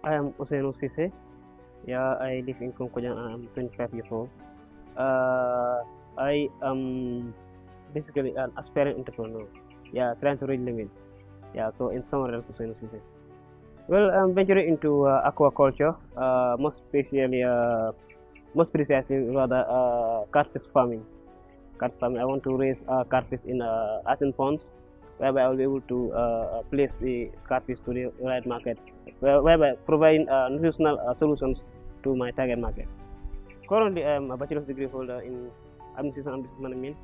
I am Ousainou Ceesay. Yeah, I live in Konkojan and I'm 25 years old. I am basically an aspiring entrepreneur. Yeah, trying to reach limits. Yeah, so in summary, that's Ousainou Ceesay. Well, I'm venturing into aquaculture, most precisely rather catfish farming. Catfish farming. I want to raise catfish in earthen ponds, whereby I will be able to place the catfish to the right market, whereby providing nutritional solutions to my target market. Currently, I am a bachelor's degree holder in administration and business management.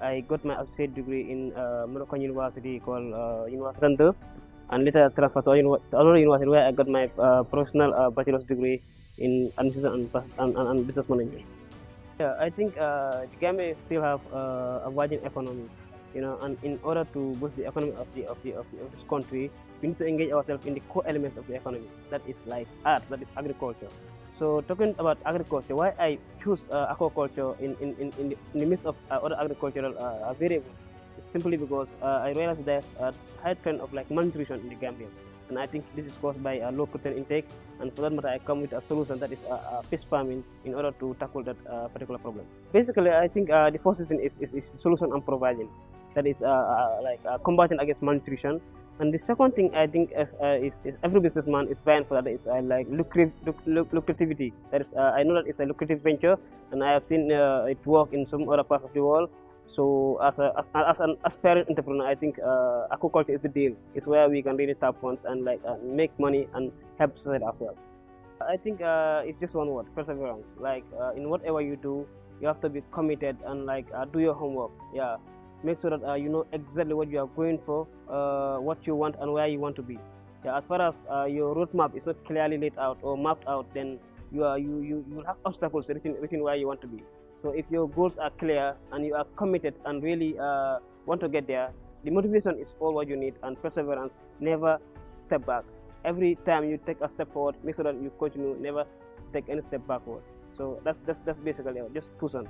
I got my associate degree in Morocco University called University Center, and later transferred to another university where I got my professional bachelor's degree in administration and business management. Yeah, I think Gambia still have a virgin economy, and in order to boost the economy of this country, we need to engage ourselves in the core elements of the economy. That is like art, that is agriculture. So talking about agriculture, why I choose aquaculture in the midst of other agricultural variables is simply because I realized there's a high trend of like malnutrition in the Gambia, and I think this is caused by low protein intake. And for that matter, I come with a solution that is fish farming in order to tackle that particular problem. Basically, I think the first thing is solution I'm providing, that is combating against malnutrition. And the second thing I think is every businessman is vying for that is like lucrativity. That is, I know that it's a lucrative venture, and I have seen it work in some other parts of the world. So as an aspiring entrepreneur, I think aquaculture is the deal. It's where we can really tap funds and like make money and help society as well. I think it's just one word: perseverance. Like in whatever you do, you have to be committed and like do your homework. Yeah. Make sure that you know exactly what you are going for, what you want, and where you want to be. Yeah, as far as your roadmap is not clearly laid out or mapped out, then you will have obstacles reaching where you want to be. So if your goals are clear and you are committed and really want to get there, the motivation is all what you need, and perseverance. Never step back. Every time you take a step forward, make sure that you continue. Never take any step backward. So that's basically it. Just push on.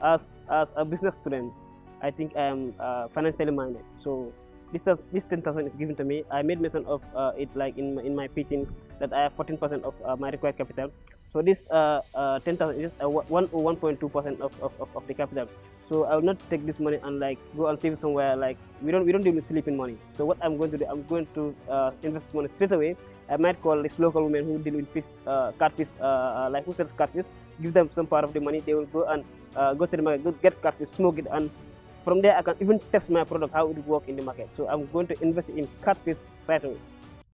As a business student, I think I am financially minded. So this 10,000 is given to me. I made mention of it like in my pitching that I have 14% of my required capital. So this 10,000 is 1.2% of the capital. So I will not take this money and like go and save it somewhere. Like we don't deal with sleeping money. So what I'm going to do, I'm going to invest this money straight away. I might call this local women who deal with fish, catfish, like who sells catfish. Give them some part of the money. They will go and go to the market, get catfish, smoke it, and from there, I can even test my product, how it will work in the market. So I'm going to invest in catfish right away.